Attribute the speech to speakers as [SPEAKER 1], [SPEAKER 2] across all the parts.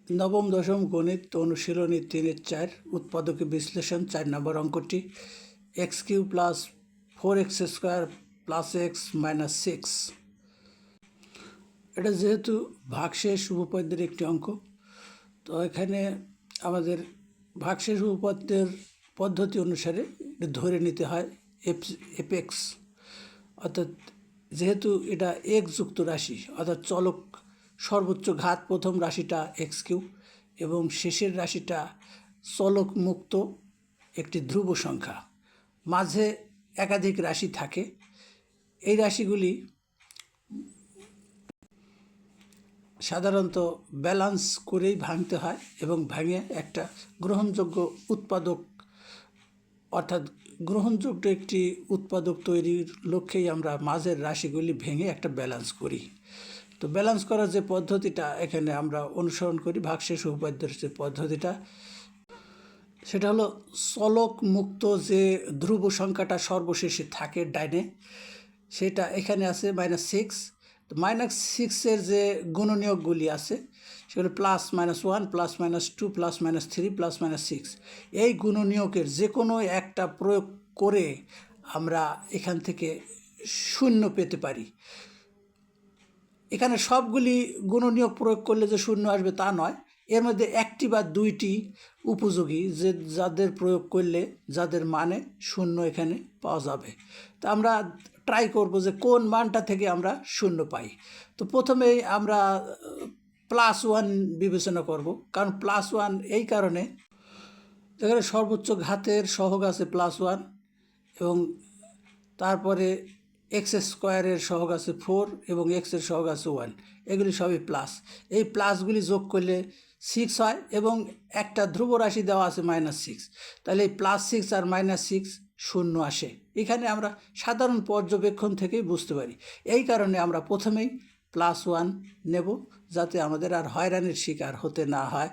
[SPEAKER 1] নবম দশম গণিত অনুশীলনী 3-4 উৎপাদকে বিশ্লেষণ 4 নম্বর অঙ্কটি x³ plus 4x² plus x minus 6। এটা যেহেতু ভাগশেষ উপপাদ্যের একটি অঙ্ক, তো এখানে আমাদের ভাগশেষ উপপাদ্যের পদ্ধতি অনুসারে ধরে নিতে হয় এফএক্স, অর্থাৎ যেহেতু এটা এক্স যুক্ত রাশি, অর্থাৎ চলক সর্বোচ্চ ঘাত প্রথম রাশিটা x³ এবং শেষের রাশিটা চলক মুক্ত একটি ধ্রুব সংখ্যা, মাঝে একাধিক রাশি থাকে। এই রাশিগুলি সাধারণত ব্যালান্স করেই ভাঙতে হয় এবং ভেঙে একটা গ্রহণযোগ্য উৎপাদক, অর্থাৎ গ্রহণযোগ্য একটি উৎপাদক তৈরির লক্ষ্যেই আমরা মাঝের রাশিগুলি ভেঙে একটা ব্যালান্স করি। তো ব্যালান্স করার যে পদ্ধতিটা এখানে আমরা অনুসরণ করি, ভাগশেষ উপপাদ্যের যে পদ্ধতিটা, সেটা হলো চলক মুক্ত যে ধ্রুব সংখ্যাটা সর্বশেষে থাকে ডাইনে, সেটা এখানে আছে -6। তো -6-এর যে গুণনীয়কগুলি আছে সেগুলো +-1, +-2, +-3, +-6। এই গুণনীয়কের যে কোনো একটা প্রয়োগ করে আমরা এখান থেকে শূন্য পেতে পারি। এখানে সবগুলি গুণনীয়ক প্রয়োগ করলে যে শূন্য আসবে তা নয়, এর মধ্যে একটি বা দুইটি উপযোগী যে যাদের প্রয়োগ করলে যাদের মানে শূন্য এখানে পাওয়া যাবে। তা আমরা ট্রাই করব যে কোন মানটা থেকে আমরা শূন্য পাই। তো প্রথমেই আমরা +1 বিবেচনা করব, কারণ +1 এই কারণে যেখানে সর্বোচ্চ ঘাতের সহগ আছে +1 এবং তারপরে x² সহগ আছে 4 এবং x-এর সহগ আছে 1, এগুলি সবই প্লাস। এই প্লাসগুলি যোগ করলে 6 হয় এবং একটা ধ্রুব রাশি দেওয়া আছে -6, তাহলে এই +6 আর -6 শূন্য আসে। এখানে আমরা সাধারণ পর্যবেক্ষণ থেকেই বুঝতে পারি। এই কারণে আমরা প্রথমেই +1 নেব, যাতে আমাদের আর হয়রানির শিকার হতে না হয়।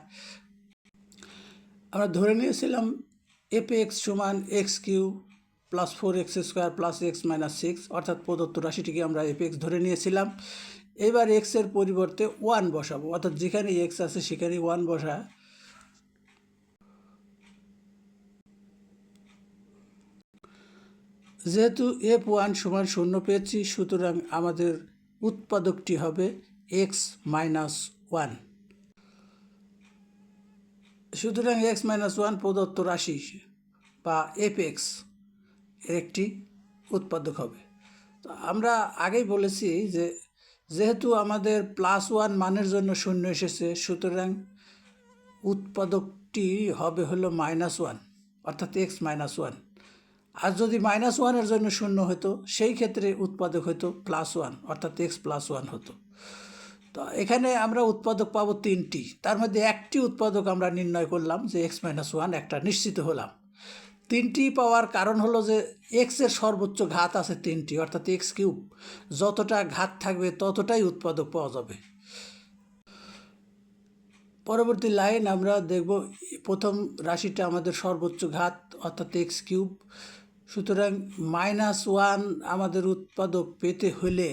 [SPEAKER 1] আমরা ধরে নিয়েছিলাম f(x) = x³ plus 4x² plus x minus 6, অর্থাৎ প্রদত্ত রাশিটিকে আমরা f(x) ধরে নিয়েছিলাম। এবার x-এর পরিবর্তে 1 বসাবো, অর্থাৎ যেখানে x আছে সেখানে 1 বসা। যেহেতু f(1) = 0 পেয়েছি, সুতরাং আমাদের উৎপাদকটি হবে x মাইনাস 1। সুতরাং x মাইনাস 1 প্রদত্ত রাশি বা f(x) এর একটি উৎপাদক হবে। তো আমরা আগেই বলেছি যে যেহেতু আমাদের +1 মানের জন্য শূন্য এসেছে, সুতরাং উৎপাদকটি হবে হলো -1, অর্থাৎ x মাইনাস 1। আর যদি -1-এর জন্য শূন্য হতো, সেই ক্ষেত্রে উৎপাদক হতো +1, অর্থাৎ x + 1 হতো। তো এখানে আমরা উৎপাদক পাবো 3টি, তার মধ্যে একটি উৎপাদক আমরা নির্ণয় করলাম যে x মাইনাস 1, একটা নিশ্চিত হলাম। 3টি পাওয়ার কারণ হলো যে x-এর সর্বোচ্চ ঘাত আছে 3টি, অর্থাৎ x³। যতটা ঘাত থাকবে ততটাই উৎপাদক পাওয়া যাবে। পরবর্তী লাইন আমরা দেখব, প্রথম রাশিটা আমাদের সর্বোচ্চ ঘাত, অর্থাৎ x³। সুতরাং -1 আমাদের উৎপাদক পেতে হলে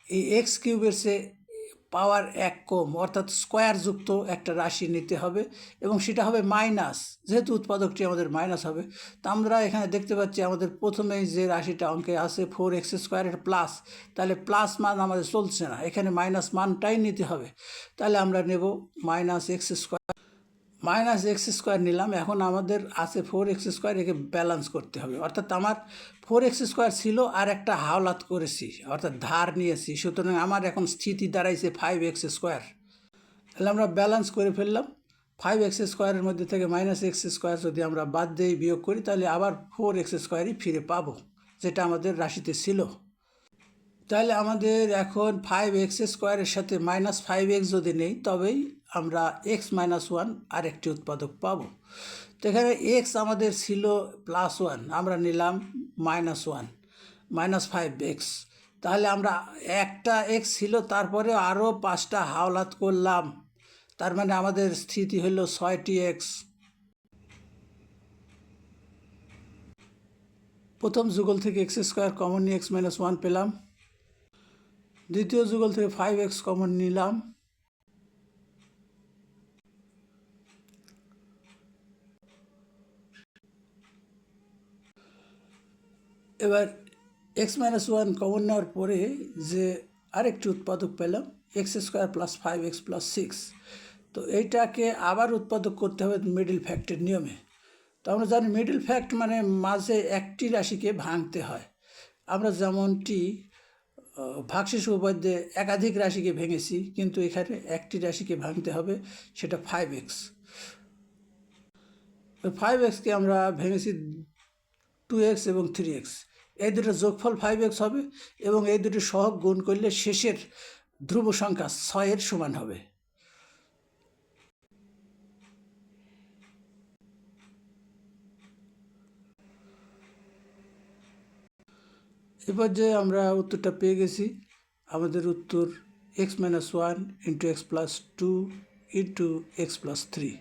[SPEAKER 1] এই x³ সে পাওয়ার 1 কম, অর্থাৎ স্কোয়ারযুক্ত একটা রাশি নিতে হবে এবং সেটা হবে মাইনাস। যেহেতু উৎপাদকটি আমাদের মাইনাস হবে, তা আমরা এখানে দেখতে পাচ্ছি আমাদের প্রথমেই যে রাশিটা অঙ্কে আছে 4x² এর প্লাস, তাহলে প্লাস মান আমাদের চলছে না, এখানে মাইনাস মানটাই নিতে হবে। তাহলে আমরা নেব -x² নিলাম। এখন আমাদের আছে 4x², একে ব্যালেন্স করতে হবে, অর্থাৎ আমার 4x² ছিল আর একটা হাওলাত করেছি, অর্থাৎ ধার নিয়েছি, সুতরাং আমার এখন স্থিতি দাঁড়াইছে 5x²। তাহলে আমরা ব্যালেন্স করে ফেললাম। 5x² মধ্যে থেকে -x² যদি আমরা বাদ দিয়ে বিয়োগ করি, তাহলে আবার 4x²ই ফিরে পাবো, যেটা আমাদের রাশিতে ছিল। তাহলে আমাদের এখন 5x² সাথে -5x যদি নেই, তবেই আমরা x মাইনাস 1 আরেকটি উৎপাদক পাব। তো এখানে x আমাদের ছিল +1, আমরা নিলাম -1, -5x। তাহলে আমরা একটা x ছিল, তারপরে আরও 5টা হাওলাত করলাম, তার মানে আমাদের স্থিতি হলো 6টি x। প্রথম যুগল থেকে x² কমন নিয়ে x মাইনাস 1 পেলাম। দ্বিতীয় যুগল থেকে 5x কমন নিলাম। এবার এক্স মাইনাস ওয়ান কমন নেওয়ার পরে যে আরেকটি উৎপাদক পেলাম x square plus 5x plus 6। তো এইটাকে আবার উৎপাদক করতে হবে মিডল ফ্যাক্টের নিয়মে। তো আমরা জানি মিডল ফ্যাক্ট মানে মাঝে একটি রাশিকে ভাঙতে হয়। আমরা যেমনটি ভাগশেষ উপপাদ্যে একাধিক রাশিকে ভেঙেছি, কিন্তু এখানে একটি রাশিকে ভাঙতে হবে, সেটা 5x। 5xকে আমরা ভেঙেছি 2x এবং 3x। এই দুটোর যোগফল 5x হবে এবং এই দুটো সহগ গুণ করলে শেষের ধ্রুব সংখ্যা 6-এর সমান হবে। এবার যে আমরা উত্তরটা পেয়ে গেছি, আমাদের উত্তর x - 1 × x + 2 × x + 3।